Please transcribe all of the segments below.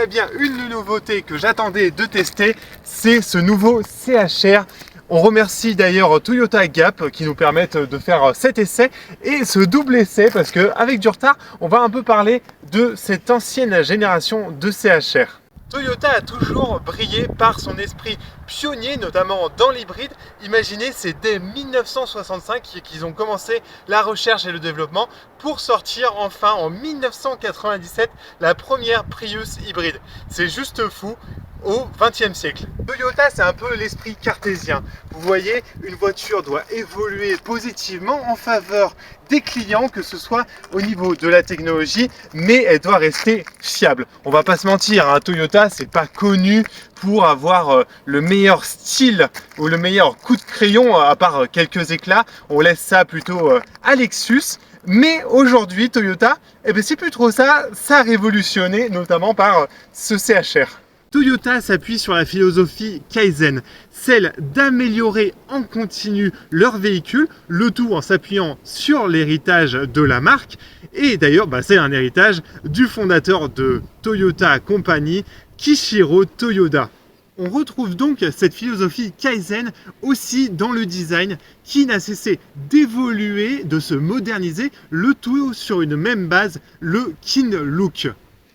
a bien une nouveauté que j'attendais de tester, c'est ce nouveau CHR. On remercie d'ailleurs Toyota Gap qui nous permettent de faire cet essai et ce double essai parce qu'avec du retard, on va un peu parler de cette ancienne génération de CHR. Toyota a toujours brillé par son esprit pionnier, notamment dans l'hybride. Imaginez, c'est dès 1965 qu'ils ont commencé la recherche et le développement pour sortir enfin en 1997 la première Prius hybride. C'est juste fou. Au XXe siècle. Toyota, c'est un peu l'esprit cartésien. Vous voyez, une voiture doit évoluer positivement en faveur des clients, que ce soit au niveau de la technologie, mais elle doit rester fiable. On va pas se mentir, hein, Toyota, c'est pas connu pour avoir le meilleur style ou le meilleur coup de crayon, à part quelques éclats. On laisse ça plutôt à Lexus. Mais aujourd'hui, Toyota, eh ben, c'est plus trop ça. Ça a révolutionné, notamment par ce CHR. Toyota s'appuie sur la philosophie Kaizen, celle d'améliorer en continu leur véhicule, le tout en s'appuyant sur l'héritage de la marque. Et d'ailleurs, c'est un héritage du fondateur de Toyota Company, Kiichiro Toyoda. On retrouve donc cette philosophie Kaizen aussi dans le design qui n'a cessé d'évoluer, de se moderniser, le tout sur une même base, le Keen Look.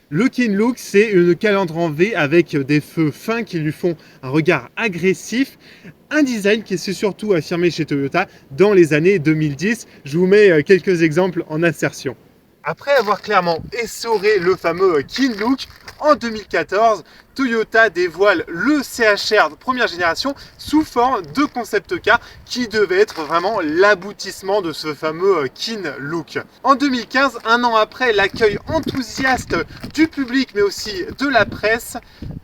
Le Keen Look, c'est une calandre en V avec des feux fins qui lui font un regard agressif. Un design qui s'est surtout affirmé chez Toyota dans les années 2010. Je vous mets quelques exemples en insertion. Après avoir clairement essoré le fameux Keen Look, en 2014, Toyota dévoile le CHR de première génération sous forme de concept car qui devait être vraiment l'aboutissement de ce fameux Keen Look. En 2015, un an après l'accueil enthousiaste du public mais aussi de la presse,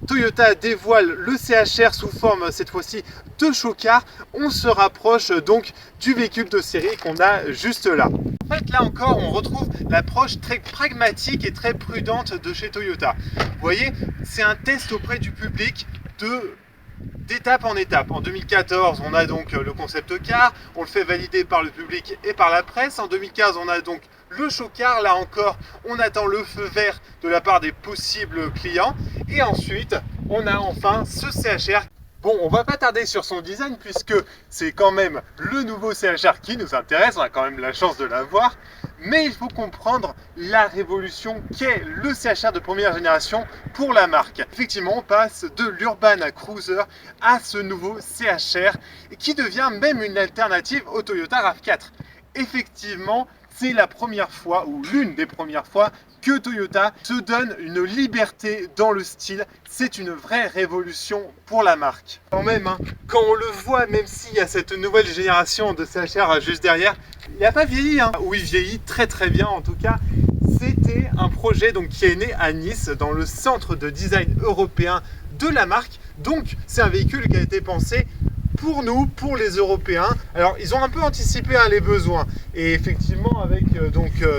Toyota dévoile le CHR sous forme cette fois-ci de show-car. On se rapproche donc du véhicule de série qu'on a juste là. En fait, là encore, on retrouve l'approche très pragmatique et très prudente de chez Toyota. Vous voyez, c'est un test auprès du public d'étape en étape. En 2014, on a donc le concept car, on le fait valider par le public et par la presse. En 2015, on a donc le show car, là encore, on attend le feu vert de la part des possibles clients. Et ensuite, on a enfin ce CHR. Bon, on va pas tarder sur son design puisque c'est quand même le nouveau CHR qui nous intéresse, on a quand même la chance de l'avoir. Mais il faut comprendre la révolution qu'est le CHR de première génération pour la marque. Effectivement, on passe de l'Urban Cruiser à ce nouveau CHR qui devient même une alternative au Toyota RAV4. Effectivement, c'est la première fois ou l'une des premières fois que Toyota se donne une liberté dans le style. C'est une vraie révolution pour la marque. Quand même, hein, quand on le voit, même s'il y a cette nouvelle génération de CHR juste derrière, il n'a pas vieilli, hein. Oui, il vieillit très très bien en tout cas. C'était un projet donc, qui est né à Nice, dans le centre de design européen de la marque. Donc, c'est un véhicule qui a été pensé pour nous, pour les Européens. Alors, ils ont un peu anticipé les besoins. Et effectivement, avec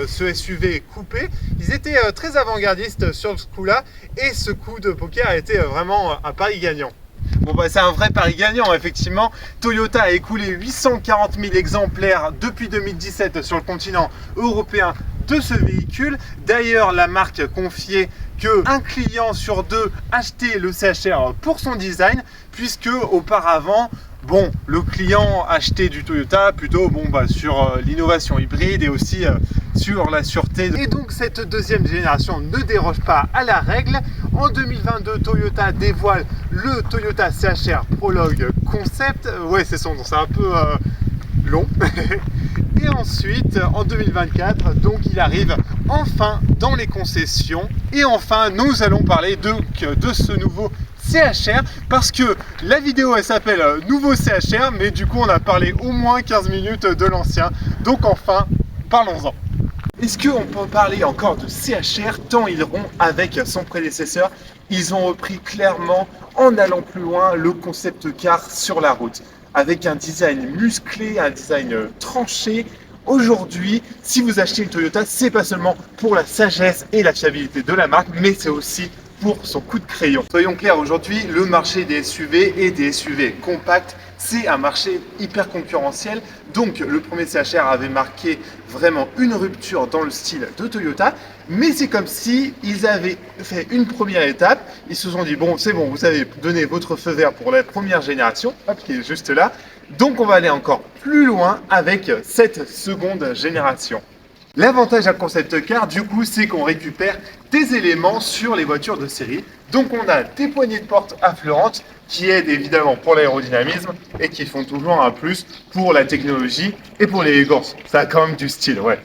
ce SUV coupé, ils étaient très avant-gardistes sur ce coup-là. Et ce coup de poker a été vraiment un pari gagnant. Bon, c'est un vrai pari gagnant, effectivement. Toyota a écoulé 840 000 exemplaires depuis 2017 sur le continent européen de ce véhicule. D'ailleurs, la marque confiait qu'un client sur deux achetait le CHR pour son design, puisque auparavant, le client achetait du Toyota plutôt sur l'innovation hybride et aussi sur la sûreté. Et donc cette deuxième génération ne déroge pas à la règle. En 2022, Toyota dévoile le Toyota CHR Prologue Concept. Ouais, c'est son nom, c'est un peu long. Et ensuite, en 2024, donc il arrive enfin dans les concessions. Et enfin, nous allons parler de ce nouveau CHR parce que la vidéo elle s'appelle Nouveau CHR, mais du coup on a parlé au moins 15 minutes de l'ancien. Donc enfin, parlons-en. Est-ce qu'on peut parler encore de CHR tant ils rompt avec son prédécesseur? Ils ont repris clairement, en allant plus loin, le concept car sur la route. Avec un design musclé, un design tranché. Aujourd'hui, si vous achetez une Toyota, c'est pas seulement pour la sagesse et la fiabilité de la marque, mais c'est aussi pour son coup de crayon. Soyons clairs, aujourd'hui, le marché des SUV et des SUV compacts c'est un marché hyper concurrentiel. Donc le premier CHR avait marqué vraiment une rupture dans le style de Toyota, mais c'est comme si ils avaient fait une première étape. Ils se sont dit bon, c'est bon, vous avez donné votre feu vert pour la première génération, hop, qui est juste là. Donc on va aller encore plus loin avec cette seconde génération. L'avantage d'un concept car, du coup, c'est qu'on récupère des éléments sur les voitures de série. Donc, on a des poignées de porte affleurantes qui aident évidemment pour l'aérodynamisme et qui font toujours un plus pour la technologie et pour l'élégance. Ça a quand même du style, ouais.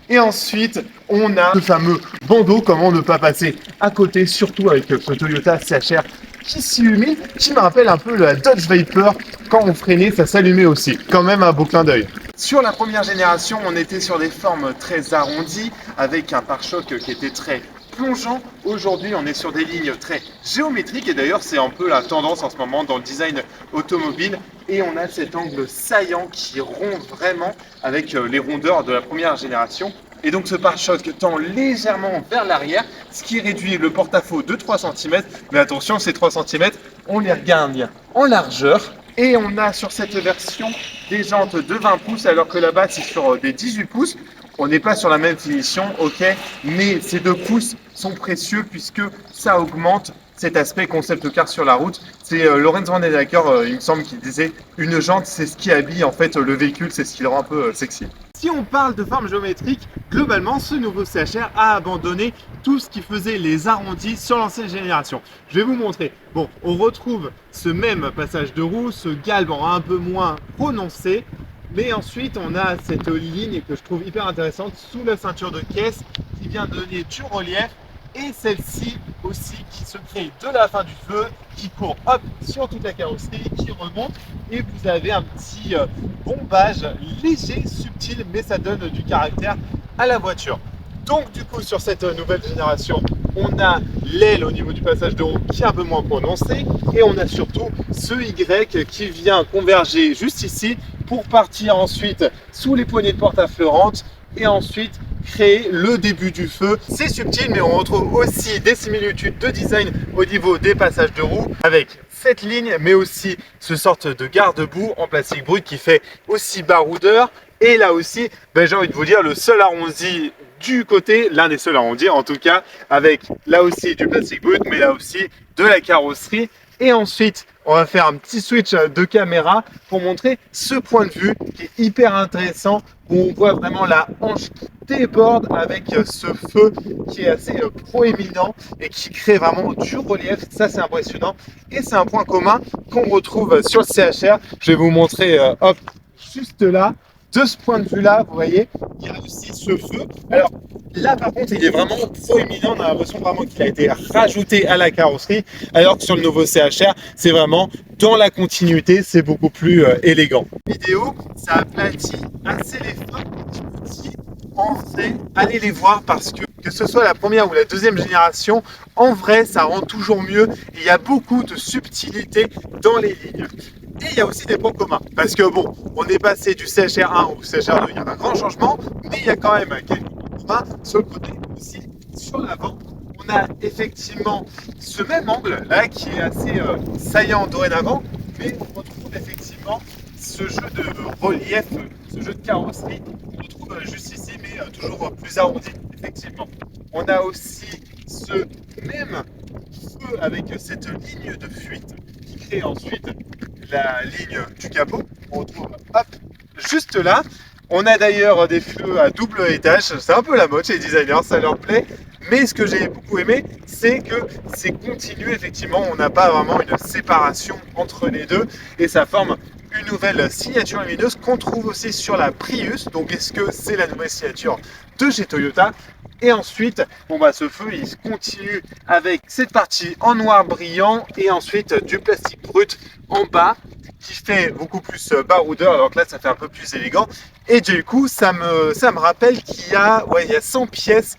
Et ensuite, on a ce fameux bandeau, comment ne pas passer à côté, surtout avec ce Toyota CHR qui s'illumine, qui me rappelle un peu la Dodge Viper. Quand on freinait, ça s'allumait aussi. Quand même un beau clin d'œil. Sur la première génération, on était sur des formes très arrondies, avec un pare-choc qui était très plongeant. Aujourd'hui, on est sur des lignes très géométriques, et d'ailleurs, c'est un peu la tendance en ce moment dans le design automobile. Et on a cet angle saillant qui rompt vraiment avec les rondeurs de la première génération. Et donc ce pare-choc tend légèrement vers l'arrière, ce qui réduit le porte-à-faux de 3 cm. Mais attention, ces 3 cm, on les regagne en largeur. Et on a sur cette version des jantes de 20 pouces, alors que là-bas, c'est sur des 18 pouces. On n'est pas sur la même finition, ok, mais ces 2 pouces sont précieux puisque ça augmente cet aspect concept car sur la route. C'est Lorenz Van Denacker, il me semble, qui disait une jante, c'est ce qui habille en fait le véhicule, c'est ce qui le rend un peu sexy. Si on parle de forme géométrique, globalement, ce nouveau CHR a abandonné tout ce qui faisait les arrondis sur l'ancienne génération. Je vais vous montrer. Bon, on retrouve ce même passage de roue, ce galbe un peu moins prononcé, mais ensuite on a cette ligne que je trouve hyper intéressante sous la ceinture de caisse qui vient donner du relief, et celle-ci aussi qui se crée de la fin du feu, qui court hop sur toute la carrosserie, qui remonte, et vous avez un petit bombage léger, subtil, mais ça donne du caractère à la voiture. Donc du coup sur cette nouvelle génération, on a l'aile au niveau du passage de roue qui est un peu moins prononcé, et on a surtout ce Y qui vient converger juste ici pour partir ensuite sous les poignées de porte affleurantes et ensuite créer le début du feu. C'est subtil, mais on retrouve aussi des similitudes de design au niveau des passages de roues avec cette ligne, mais aussi ce sorte de garde-boue en plastique brut qui fait aussi baroudeur. Et là aussi, j'ai envie de vous dire, le seul arrondi du côté, l'un des seuls arrondis en tout cas, avec là aussi du plastique brut, mais là aussi de la carrosserie. Et ensuite, on va faire un petit switch de caméra pour montrer ce point de vue qui est hyper intéressant, où on voit vraiment la hanche qui déborde avec ce feu qui est assez proéminent et qui crée vraiment du relief. Ça, c'est impressionnant. Et c'est un point commun qu'on retrouve sur le CHR. Je vais vous montrer, hop, juste là. De ce point de vue-là, vous voyez, il y a aussi ce feu. Alors là, par contre, il est vraiment proéminent. On a l'impression vraiment qu'il a été rajouté à la carrosserie. Alors que sur le nouveau CHR, c'est vraiment dans la continuité. C'est beaucoup plus élégant. Vidéo, ça aplatit assez les freins. Je vous dis, en vrai, allez les voir parce que ce soit la première ou la deuxième génération, en vrai, ça rend toujours mieux. Il y a beaucoup de subtilité dans les lignes. Et il y a aussi des points communs, parce que bon, on est passé du CHR1 au CHR2, il y a un grand changement, mais il y a quand même quelques points communs sur le côté aussi, sur l'avant. On a effectivement ce même angle là qui est assez saillant dorénavant, mais on retrouve effectivement ce jeu de relief, ce jeu de carrosserie qu'on retrouve juste ici, mais toujours plus arrondi, effectivement. On a aussi ce même feu avec cette ligne de fuite qui crée ensuite la ligne du capot. On retrouve hop, juste là. On a d'ailleurs des feux à double étage. C'est un peu la mode chez les designers, ça leur plaît. Mais ce que j'ai beaucoup aimé, c'est que c'est continu. Effectivement, on n'a pas vraiment une séparation entre les deux. Et ça forme une nouvelle signature lumineuse qu'on trouve aussi sur la Prius. Donc, est-ce que c'est la nouvelle signature de chez Toyota? Et ensuite, ce feu, il se continue avec cette partie en noir brillant et ensuite du plastique brut en bas qui fait beaucoup plus baroudeur, alors que là, ça fait un peu plus élégant. Et du coup, ça me rappelle qu'il y a 100 pièces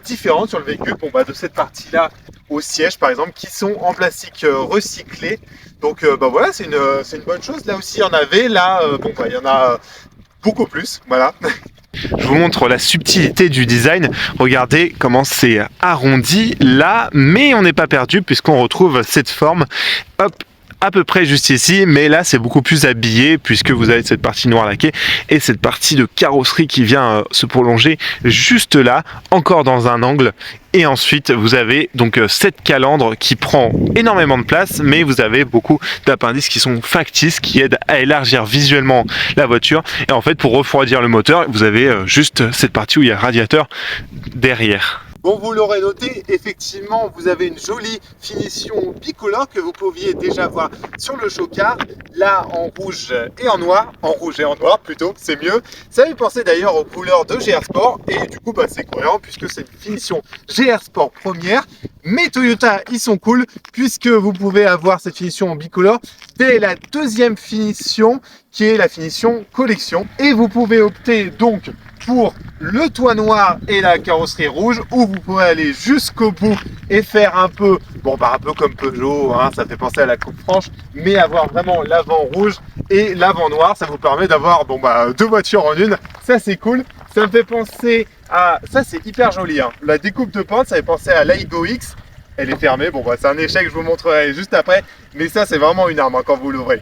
différentes sur le véhicule. De cette partie-là au siège, par exemple, qui sont en plastique recyclé. Donc, voilà, c'est une bonne chose. Là aussi, il y en avait. Là, il y en a beaucoup plus. Voilà. Je vous montre la subtilité du design. Regardez comment c'est arrondi là, mais on n'est pas perdu puisqu'on retrouve cette forme, hop, à peu près juste ici, mais là c'est beaucoup plus habillé puisque vous avez cette partie noire laquée et cette partie de carrosserie qui vient se prolonger juste là, encore dans un angle. Et ensuite vous avez donc cette calandre qui prend énormément de place, mais vous avez beaucoup d'appendices qui sont factices, qui aident à élargir visuellement la voiture. Et en fait, pour refroidir le moteur, vous avez juste cette partie où il y a le radiateur derrière. Bon, vous l'aurez noté, effectivement, vous avez une jolie finition bicolore que vous pouviez déjà voir sur le chocard, là en rouge et en noir, plutôt, c'est mieux. Ça fait penser d'ailleurs aux couleurs de GR Sport et du coup, bah, c'est cohérent puisque c'est une finition GR Sport première. Mais Toyota, ils sont cool puisque vous pouvez avoir cette finition en bicolore dès la deuxième finition qui est la finition collection. Et vous pouvez opter donc pour le toit noir et la carrosserie rouge, où vous pouvez aller jusqu'au bout et faire un peu, bon bah un peu comme Peugeot, hein, ça fait penser à la coupe franche, mais avoir vraiment l'avant rouge et l'avant noir, ça vous permet d'avoir bon bah deux voitures en une, ça c'est cool. Ça me fait penser à, ça c'est hyper joli, hein. La découpe de pente, ça fait penser à l'Aigo X, elle est fermée, bon bah c'est un échec, je vous montrerai juste après, mais ça c'est vraiment une arme hein, quand vous l'ouvrez.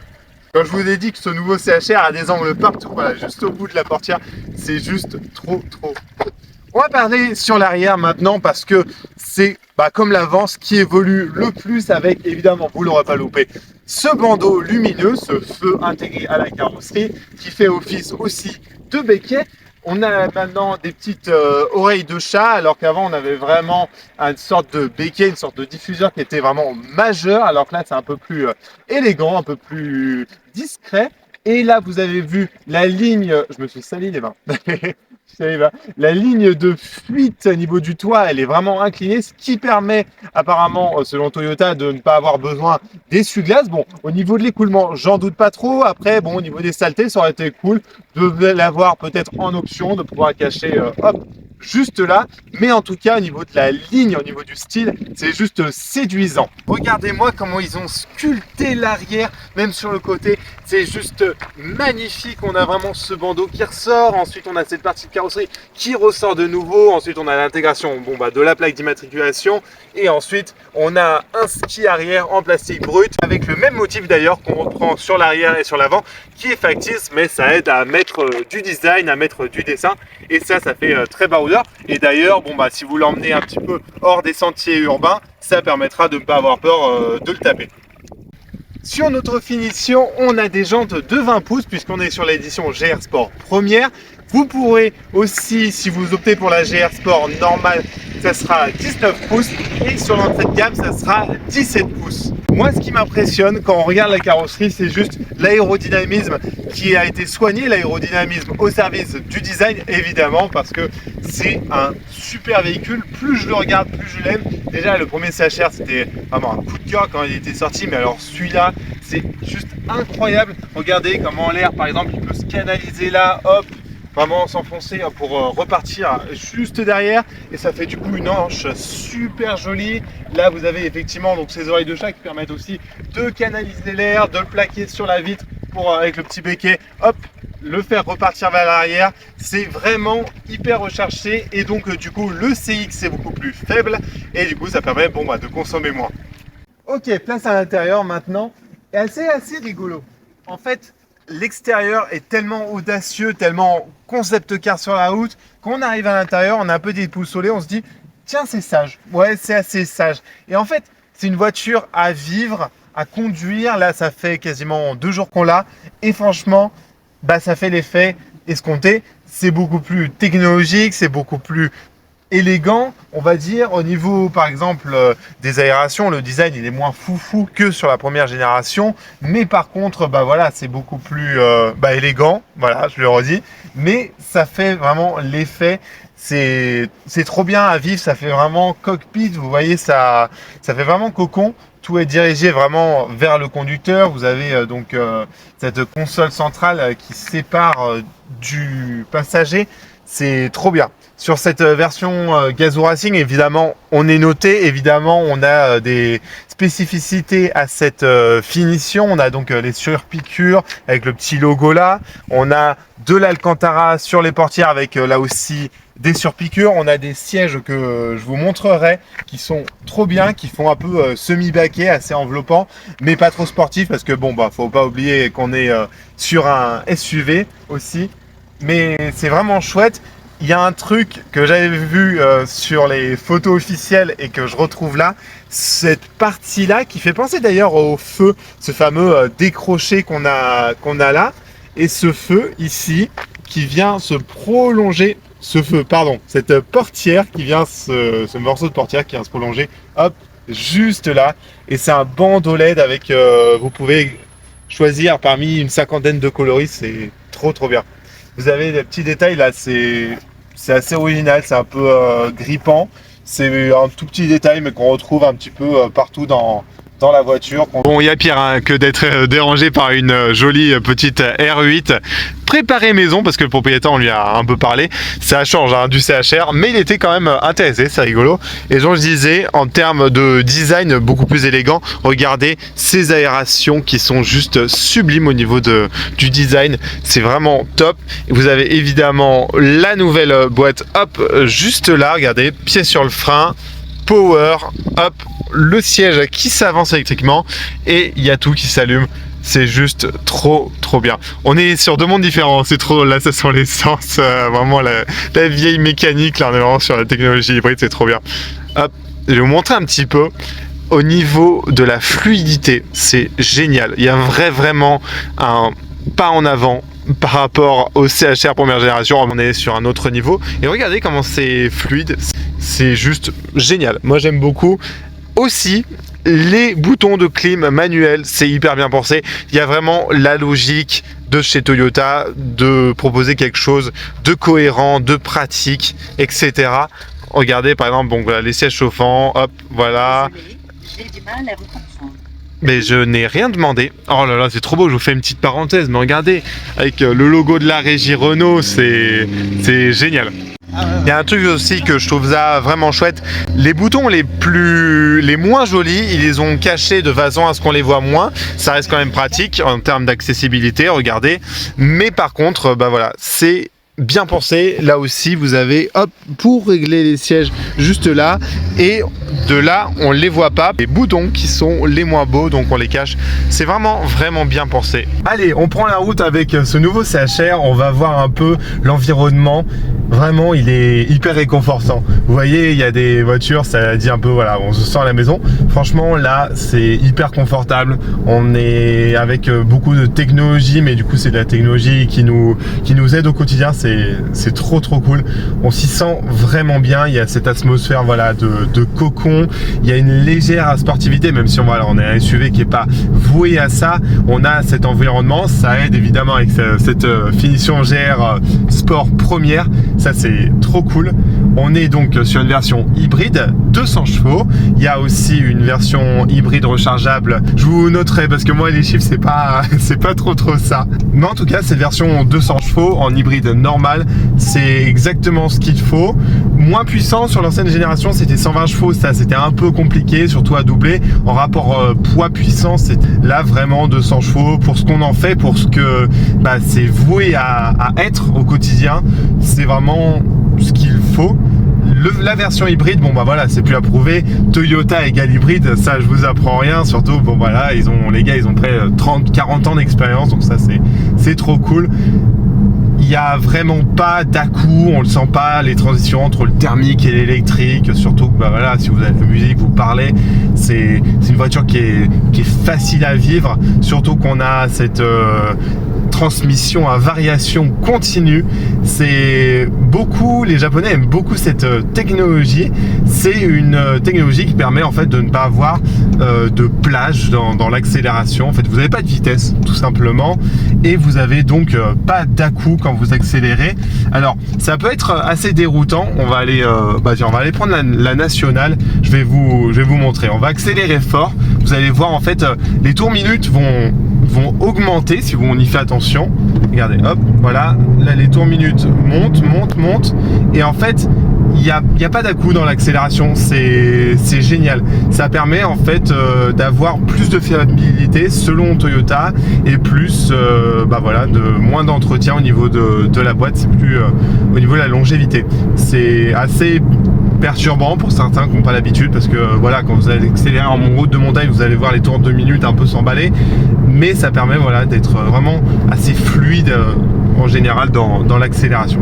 Quand je vous ai dit que ce nouveau CHR a des angles partout, voilà, juste au bout de la portière, c'est juste trop. On va parler sur l'arrière maintenant parce que c'est comme l'avant ce qui évolue le plus avec, évidemment, vous l'aurez pas loupé, ce bandeau lumineux, ce feu intégré à la carrosserie qui fait office aussi de béquet. On a maintenant des petites oreilles de chat, alors qu'avant on avait vraiment une sorte de béquet, une sorte de diffuseur qui était vraiment majeur, alors que là c'est un peu plus élégant, un peu plus discret. Et là vous avez vu la ligne, je me suis sali les mains, la ligne de fuite au niveau du toit, elle est vraiment inclinée, ce qui permet apparemment, selon Toyota, de ne pas avoir besoin d'essuie-glace. Bon, au niveau de l'écoulement, j'en doute pas trop. Après, bon, au niveau des saletés, ça aurait été cool de l'avoir peut-être en option, de pouvoir cacher, hop, juste là. Mais en tout cas, au niveau de la ligne, au niveau du style, c'est juste séduisant. Regardez-moi comment ils ont sculpté l'arrière, même sur le côté. C'est juste magnifique. On a vraiment ce bandeau qui ressort. Ensuite, on a cette partie de carrosserie qui ressort de nouveau. Ensuite, on a l'intégration de la plaque d'immatriculation. Et ensuite, on a un ski arrière en plastique brut avec le même motif d'ailleurs qu'on reprend sur l'arrière et sur l'avant qui est factice, mais ça aide à mettre du design, à mettre du dessin. Et ça fait très baroudeur. Et d'ailleurs, si vous l'emmenez un petit peu hors des sentiers urbains, ça permettra de ne pas avoir peur de le taper. Sur notre finition, on a des jantes de 20 pouces puisqu'on est sur l'édition GR Sport première. Vous pourrez aussi, si vous optez pour la GR Sport normale, ça sera 19 pouces et sur l'entrée de gamme, ça sera 17 pouces. Moi, ce qui m'impressionne quand on regarde la carrosserie, c'est juste l'aérodynamisme qui a été soigné, l'aérodynamisme au service du design, évidemment, parce que c'est un super véhicule. Plus je le regarde, plus je l'aime. Déjà, le premier CHR, c'était vraiment un coup de cœur quand il était sorti, mais alors celui-là, c'est juste incroyable. Regardez comment l'air, par exemple, il peut se canaliser là, hop, vraiment s'enfoncer pour repartir juste derrière, et ça fait du coup une hanche super jolie. Là vous avez effectivement donc ces oreilles de chat qui permettent aussi de canaliser l'air, de le plaquer sur la vitre pour avec le petit béquet, hop, le faire repartir vers l'arrière. C'est vraiment hyper recherché et donc du coup le CX est beaucoup plus faible et du coup ça permet de consommer moins. Ok, place à l'intérieur maintenant, et assez rigolo. En fait, l'extérieur est tellement audacieux, tellement concept car sur la route, qu'on arrive à l'intérieur, on a un peu déboussolé, on se dit tiens c'est sage, ouais c'est assez sage. Et en fait c'est une voiture à vivre, à conduire. Là ça fait quasiment 2 jours qu'on l'a et franchement ça fait l'effet escompté. C'est beaucoup plus technologique, c'est beaucoup plus élégant, on va dire. Au niveau par exemple des aérations, le design il est moins foufou que sur la première génération, mais par contre voilà, c'est beaucoup plus élégant, voilà, je le redis, mais ça fait vraiment l'effet, c'est trop bien à vivre, ça fait vraiment cockpit, vous voyez, ça fait vraiment cocon. Tout est dirigé vraiment vers le conducteur. Vous avez cette console centrale qui sépare du passager. C'est trop bien. Sur cette version Gazoo Racing, évidemment, on est noté. Évidemment, on a des spécificités à cette finition. On a donc les surpiqûres avec le petit logo là. On a de l'Alcantara sur les portières avec là aussi des surpiqûres. On a des sièges que je vous montrerai qui sont trop bien, qui font un peu semi-baquet, assez enveloppant, mais pas trop sportif parce que bon, bah, faut pas oublier qu'on est sur un SUV aussi. Mais c'est vraiment chouette. Il y a un truc que j'avais vu sur les photos officielles et que je retrouve là, cette partie-là qui fait penser d'ailleurs au feu, ce fameux décroché qu'on a là, et ce feu ici qui vient se prolonger, cette portière qui vient, ce morceau de portière qui vient se prolonger, hop, juste là, et c'est un bandeau LED avec, vous pouvez choisir parmi une cinquantaine de coloris, c'est trop bien. Vous avez des petits détails là, c'est assez original, c'est un peu grippant. C'est un tout petit détail mais qu'on retrouve un petit peu partout dans la voiture. Bon, il y a pire hein, que d'être dérangé par une jolie petite R8 préparée maison, parce que le propriétaire, on lui a un peu parlé. Ça change hein, du CHR, mais il était quand même intéressé, c'est rigolo. Et donc je disais, en termes de design beaucoup plus élégant, regardez ces aérations qui sont juste sublimes au niveau du design. C'est vraiment top. Vous avez évidemment la nouvelle boîte, hop, juste là, regardez, pied sur le frein, power, hop, le siège qui s'avance électriquement et il y a tout qui s'allume. C'est juste trop bien. On est sur deux mondes différents, c'est trop, là ça sent l'essence, vraiment la vieille mécanique, là on est vraiment sur la technologie hybride, c'est trop bien. Hop, je vais vous montrer un petit peu. Au niveau de la fluidité, c'est génial. Il y a vraiment un pas en avant par rapport au CHR première génération. On est sur un autre niveau. Et regardez comment c'est fluide. C'est juste génial. Moi, j'aime beaucoup. Aussi, les boutons de clim manuels, c'est hyper bien pensé. Il y a vraiment la logique de chez Toyota de proposer quelque chose de cohérent, de pratique, etc. Regardez, par exemple, bon, voilà, les sièges chauffants. Hop, voilà. J'ai du mal à vous comprendre. Mais je n'ai rien demandé. Oh là là, c'est trop beau, je vous fais une petite parenthèse, mais regardez, avec le logo de la régie Renault, c'est génial. Il y a un truc aussi que je trouve ça vraiment chouette, les boutons les moins jolis, ils les ont cachés de façon à ce qu'on les voit moins. Ça reste quand même pratique en termes d'accessibilité, regardez. Mais par contre, bah voilà, c'est bien pensé. Là aussi, vous avez, hop, pour régler les sièges juste là, et de là, on les voit pas. Les boutons qui sont les moins beaux, donc on les cache. C'est vraiment bien pensé. Allez, on prend la route avec ce nouveau CHR. On va voir un peu l'environnement. Vraiment, il est hyper réconfortant. Vous voyez, il y a des voitures, ça dit un peu, voilà, on se sent à la maison. Franchement, là, c'est hyper confortable. On est avec beaucoup de technologie, mais du coup, c'est de la technologie qui nous aide au quotidien. C'est trop cool. On s'y sent vraiment bien. Il y a cette atmosphère, voilà, de cocon. Il y a une légère sportivité, même si on est un SUV qui est pas voué à ça. On a cet environnement. Ça aide évidemment avec cette finition GR Sport première. Ça, c'est trop cool. On est donc sur une version hybride, 200 chevaux. Il y a aussi une version hybride rechargeable. Je vous noterai parce que moi, les chiffres, c'est pas trop ça. Mais en tout cas, cette version 200 chevaux en hybride normal, c'est exactement ce qu'il faut. Moins puissant sur l'ancienne génération, c'était 120 chevaux. Ça, c'était un peu compliqué, surtout à doubler. En rapport poids-puissance, c'est là vraiment 200 chevaux pour ce qu'on en fait, pour ce que c'est voué à être au quotidien. C'est vraiment ce qu'il faut. La version hybride, bon bah voilà, c'est plus à prouver. Toyota égale hybride, ça je vous apprends rien. Surtout, bon voilà, les gars, ils ont près 30-40 ans d'expérience, donc ça c'est trop cool. Il n'y a vraiment pas d'à-coup, on le sent pas, les transitions entre le thermique et l'électrique, surtout que voilà, si vous avez la musique, vous parlez, c'est une voiture qui est facile à vivre, surtout qu'on a cette transmission à variation continue. C'est beaucoup, les Japonais aiment beaucoup cette technologie. C'est une technologie qui permet en fait de ne pas avoir de plage dans l'accélération. En fait, vous n'avez pas de vitesse tout simplement, et vous avez donc pas d'à-coup quand vous accélérez. Alors, ça peut être assez déroutant. On va aller, on va aller prendre la nationale. Je vais vous montrer. On va accélérer fort. Vous allez voir en fait, les tours minutes vont vont augmenter si on y fait attention. Regardez, hop, voilà, là les tours minutes montent, et en fait, il n'y a pas d'à-coup dans l'accélération, c'est génial. Ça permet en fait d'avoir plus de fiabilité selon Toyota et plus voilà, de moins d'entretien au niveau de la boîte, c'est plus au niveau de la longévité. C'est assez perturbant pour certains qui n'ont pas l'habitude parce que voilà, quand vous allez accélérer en route de montagne, vous allez voir les tours de 2 minutes un peu s'emballer, mais ça permet voilà, d'être vraiment assez fluide en général dans l'accélération.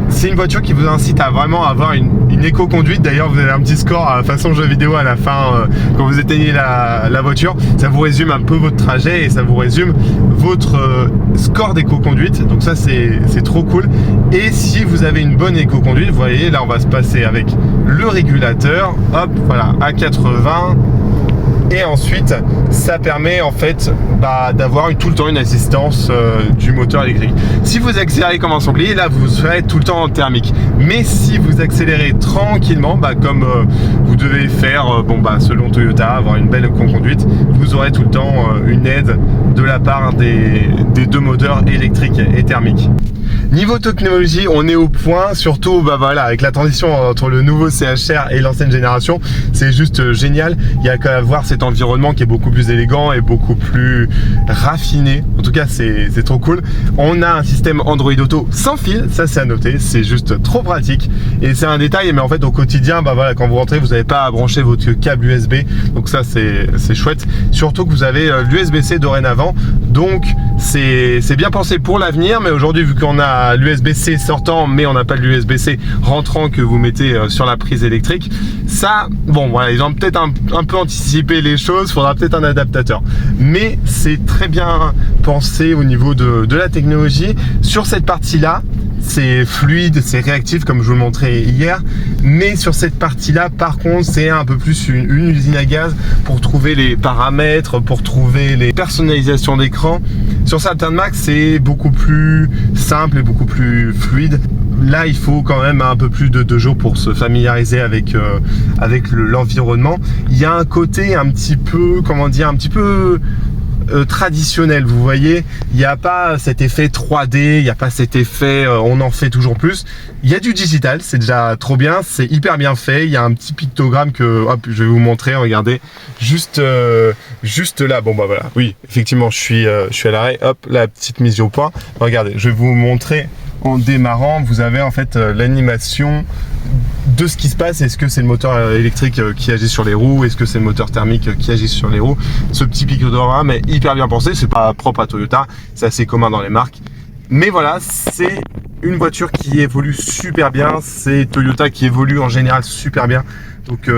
C'est une voiture qui vous incite à vraiment avoir une éco-conduite. D'ailleurs, vous avez un petit score à façon jeu vidéo à la fin quand vous éteignez la voiture. Ça vous résume un peu votre trajet et ça vous résume votre score d'éco-conduite. Donc ça, c'est trop cool. Et si vous avez une bonne éco-conduite, vous voyez, là, on va se passer avec le régulateur. Hop, voilà, à 80. Et ensuite, ça permet en fait d'avoir tout le temps une assistance du moteur électrique. Si vous accélérez comme un sanglier, là vous serez tout le temps en thermique. Mais si vous accélérez tranquillement, comme vous devez faire selon Toyota, avoir une belle conduite, vous aurez tout le temps une aide de la part des deux moteurs électriques et thermiques. Niveau technologie, on est au point, surtout avec la transition entre le nouveau CHR et l'ancienne génération, c'est juste génial. Il y a qu'à voir cet environnement qui est beaucoup plus élégant et beaucoup plus raffiné. En tout cas, c'est trop cool. On a un système Android Auto sans fil, ça c'est à noter, c'est juste trop pratique. Et c'est un détail, mais en fait au quotidien, quand vous rentrez, vous n'avez pas à brancher votre câble USB, donc ça c'est chouette. Surtout que vous avez l'USB-C dorénavant, donc c'est bien pensé pour l'avenir, mais aujourd'hui vu qu'on a l'USB-C sortant mais on n'a pas de l'USB-C rentrant que vous mettez sur la prise électrique, ça ils ont peut-être un peu anticipé les choses, faudra peut-être un adaptateur, mais c'est très bien pensé au niveau de la technologie. Sur cette partie là c'est fluide, c'est réactif comme je vous le montrais hier, mais sur cette partie là par contre c'est un peu plus une usine à gaz pour trouver les paramètres, pour trouver les personnalisations d'écran. Sur certaines marques c'est beaucoup plus simple et beaucoup plus fluide. Là il faut quand même un peu plus de 2 jours pour se familiariser avec l'environnement. Il y a un côté un petit peu, traditionnel, vous voyez, il n'y a pas cet effet 3D, il n'y a pas cet effet on en fait toujours plus. Il y a du digital, c'est déjà trop bien, c'est hyper bien fait. Il y a un petit pictogramme que je vais vous montrer, regardez, juste là. Voilà, oui, effectivement je suis à l'arrêt, hop, la petite mise au point. Regardez, je vais vous montrer en démarrant, vous avez en fait l'animation de ce qui se passe. Est-ce que c'est le moteur électrique qui agit sur les roues, est-ce que c'est le moteur thermique qui agit sur les roues. Ce petit pictogramme est hyper bien pensé, c'est pas propre à Toyota, c'est assez commun dans les marques, mais voilà, c'est une voiture qui évolue super bien, c'est Toyota qui évolue en général super bien, donc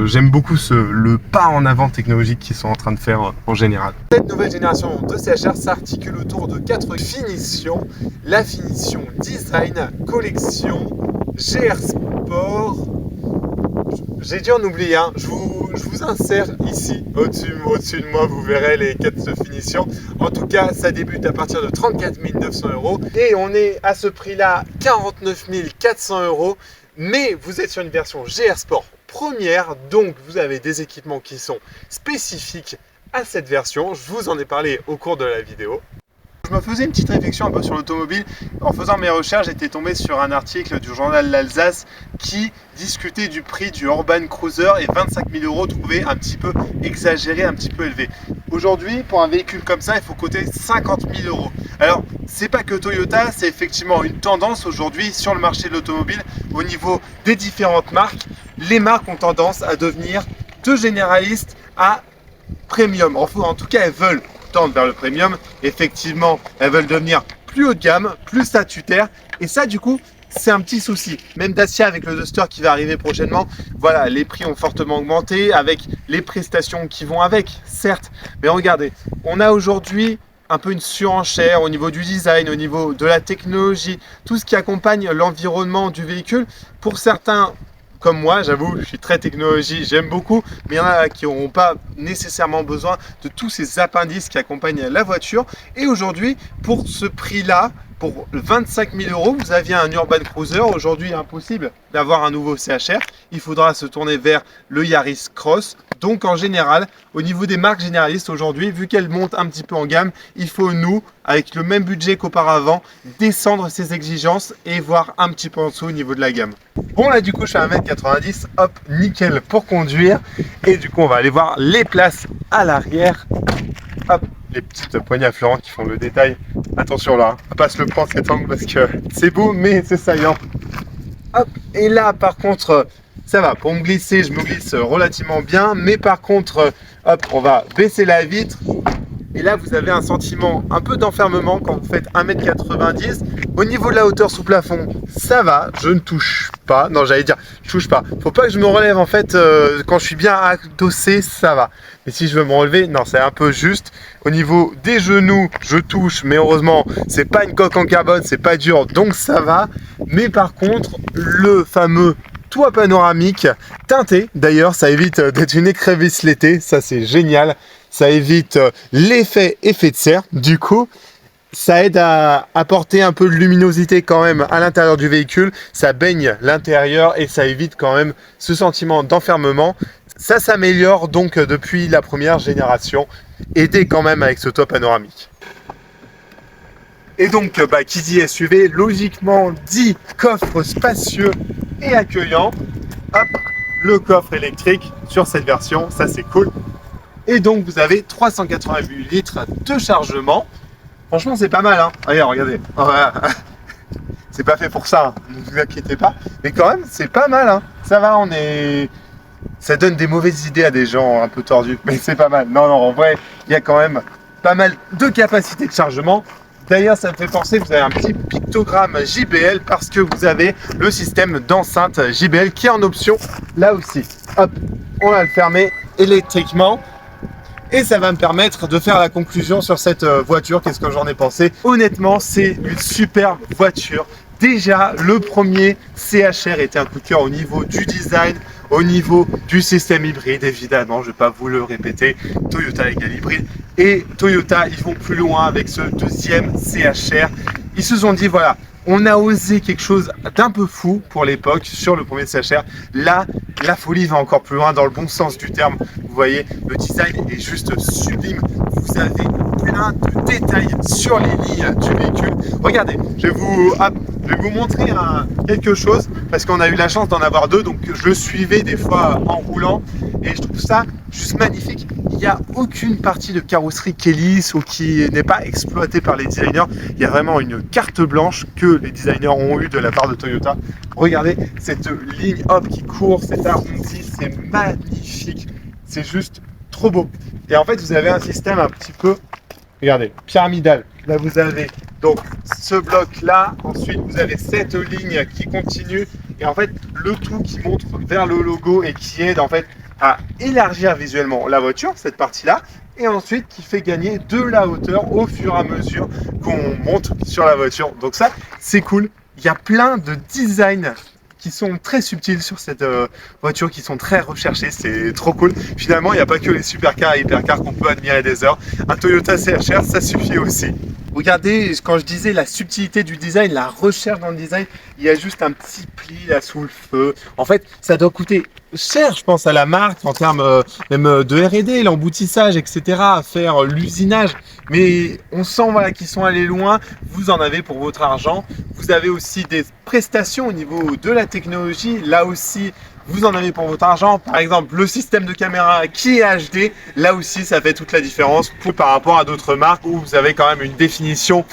j'aime beaucoup le pas en avant technologique qu'ils sont en train de faire en général. Cette nouvelle génération de CHR s'articule autour de 4 finitions: la finition design, collection, GR Sport. J'ai dû en oublier un, je vous insère ici, au-dessus de moi, vous verrez les 4 finitions. En tout cas, ça débute à partir de 34 900 € et on est à ce prix-là, 49 400 €. Mais vous êtes sur une version GR Sport première, donc vous avez des équipements qui sont spécifiques à cette version. Je vous en ai parlé au cours de la vidéo. Je me faisais une petite réflexion un peu sur l'automobile. En faisant mes recherches, j'étais tombé sur un article du journal L'Alsace qui discutait du prix du Urban Cruiser et 25 000 € trouvé un petit peu exagéré, un petit peu élevé. Aujourd'hui, pour un véhicule comme ça, il faut coter 50 000 €. Alors, c'est pas que Toyota, c'est effectivement une tendance aujourd'hui sur le marché de l'automobile au niveau des différentes marques. Les marques ont tendance à devenir de généralistes à premium. En tout cas, elles veulent tendre vers le premium. Effectivement, elles veulent devenir plus haut de gamme, plus statutaire, et ça du coup c'est un petit souci. Même Dacia avec le Duster qui va arriver prochainement, voilà, les prix ont fortement augmenté avec les prestations qui vont avec, certes, mais regardez, on a aujourd'hui un peu une surenchère au niveau du design, au niveau de la technologie, tout ce qui accompagne l'environnement du véhicule. Pour certains comme moi, j'avoue, je suis très technologie, j'aime beaucoup, mais il y en a qui n'auront pas nécessairement besoin de tous ces appendices qui accompagnent la voiture. Et aujourd'hui, pour ce prix-là, pour 25 000 €, vous aviez un Urban Cruiser. Aujourd'hui, impossible d'avoir un nouveau CHR. Il faudra se tourner vers le Yaris Cross. Donc, en général, au niveau des marques généralistes aujourd'hui, vu qu'elles montent un petit peu en gamme, il faut, nous, avec le même budget qu'auparavant, descendre ces exigences et voir un petit peu en dessous au niveau de la gamme. Bon, là, du coup, je suis à 1m90. Hop, nickel pour conduire. Et du coup, on va aller voir les places à l'arrière. Hop, les petites poignées à fleurants qui font le détail. Attention là, on va pas se le prendre cet angle parce que c'est beau mais c'est saillant. Hop, et là par contre, ça va, pour me glisser, je me glisse relativement bien. Mais par contre, hop, on va baisser la vitre. Et là, vous avez un sentiment un peu d'enfermement quand vous faites 1m90. Au niveau de la hauteur sous plafond, ça va, je ne touche pas. Non, j'allais dire, je touche pas. Faut pas que je me relève en fait, quand je suis bien adossé, ça va. Mais si je veux me relever, non, c'est un peu juste. Au niveau des genoux, je touche, mais heureusement, c'est pas une coque en carbone, c'est pas dur, donc ça va. Mais par contre, le fameux toit panoramique teinté, d'ailleurs, ça évite d'être une écrevisse l'été, ça c'est génial. Ça évite l'effet effet de serre. Du coup, ça aide à apporter un peu de luminosité quand même à l'intérieur du véhicule. Ça baigne l'intérieur et ça évite quand même ce sentiment d'enfermement. Ça s'améliore donc depuis la première génération, aidé quand même avec ce toit panoramique. Et donc, qui dit SUV, logiquement dit coffre spacieux et accueillant. Hop, le coffre électrique sur cette version, ça c'est cool. Et donc, vous avez 388 litres de chargement. Franchement, c'est pas mal, hein. Regardez. C'est pas fait pour ça, hein. Ne vous inquiétez pas. Mais quand même, c'est pas mal, hein. Ça va, ça donne des mauvaises idées à des gens un peu tordus. Mais c'est pas mal. Non, en vrai, il y a quand même pas mal de capacité de chargement. D'ailleurs, ça me fait penser, vous avez un petit pictogramme JBL parce que vous avez le système d'enceinte JBL qui est en option là aussi. Hop, on va le fermer électriquement. Et ça va me permettre de faire la conclusion sur cette voiture. Qu'est-ce que j'en ai pensé? Honnêtement, c'est une superbe voiture. Déjà, le premier CHR était un coup de cœur au niveau du design, au niveau du système hybride, évidemment, je ne vais pas vous le répéter, Toyota égale hybride. Et Toyota, ils vont plus loin avec ce deuxième CHR. Ils se sont dit, voilà, on a osé quelque chose d'un peu fou pour l'époque sur le premier CHR. Là, la folie va encore plus loin dans le bon sens du terme. Vous voyez, le design est juste sublime. Vous avez plein de détails sur les lignes du véhicule. Regardez, je vais vous montrer quelque chose parce qu'on a eu la chance d'en avoir deux. Donc, je le suivais des fois en roulant et je trouve ça juste magnifique. Il n'y a aucune partie de carrosserie qui est lisse ou qui n'est pas exploitée par les designers. Il y a vraiment une carte blanche que les designers ont eue de la part de Toyota. Regardez cette ligne hop qui court, c'est arrondi, c'est magnifique. C'est juste trop beau. Et en fait, vous avez un système un petit peu, regardez, pyramidal. Là, vous avez donc ce bloc-là. Ensuite, vous avez cette ligne qui continue. Et en fait, le tout qui montre vers le logo et qui aide en fait à élargir visuellement la voiture, cette partie-là, et ensuite qui fait gagner de la hauteur au fur et à mesure qu'on monte sur la voiture. Donc ça, c'est cool. Il y a plein de designs qui sont très subtils sur cette voiture, qui sont très recherchés, c'est trop cool. Finalement, il n'y a pas que les supercars et hypercars qu'on peut admirer des heures. Un Toyota CHR, ça suffit aussi. Regardez, quand je disais la subtilité du design, la recherche dans le design, il y a juste un petit pli là sous le feu. En fait, ça doit coûter cher, je pense, à la marque en termes même de R&D, l'emboutissage, etc., à faire l'usinage. Mais on sent voilà, qu'ils sont allés loin. Vous en avez pour votre argent. Vous avez aussi des prestations au niveau de la technologie. Là aussi, vous en avez pour votre argent. Par exemple, le système de caméra qui est HD, là aussi, ça fait toute la différence par rapport à d'autres marques où vous avez quand même une définition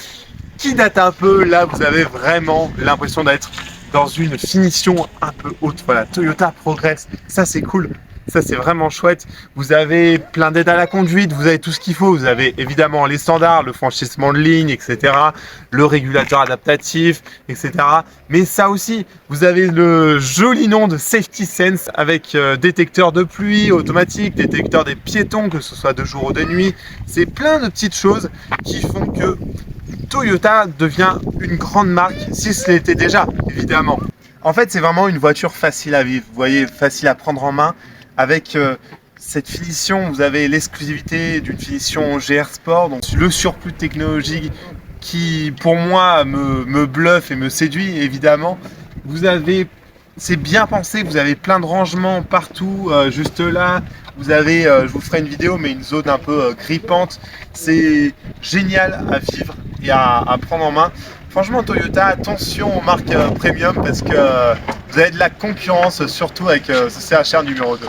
qui date un peu. Là, vous avez vraiment l'impression d'être dans une finition un peu haute. Voilà, Toyota progresse. Ça, c'est cool. Ça, c'est vraiment chouette. Vous avez plein d'aides à la conduite. Vous avez tout ce qu'il faut. Vous avez évidemment les standards, le franchissement de ligne, etc. Le régulateur adaptatif, etc. Mais ça aussi, vous avez le joli nom de Safety Sense avec détecteur de pluie automatique, détecteur des piétons, que ce soit de jour ou de nuit. C'est plein de petites choses qui font que Toyota devient une grande marque, si ce l'était déjà, évidemment. En fait, c'est vraiment une voiture facile à vivre. Vous voyez, facile à prendre en main. Avec cette finition, vous avez l'exclusivité d'une finition GR Sport, donc le surplus de technologie qui pour moi me bluffe et me séduit évidemment. C'est bien pensé, vous avez plein de rangements partout, juste là. Vous avez, je vous ferai une vidéo, mais une zone un peu grippante. C'est génial à vivre et à prendre en main. Franchement, Toyota, attention aux marques premium parce que vous avez de la concurrence, surtout avec ce CHR numéro 2.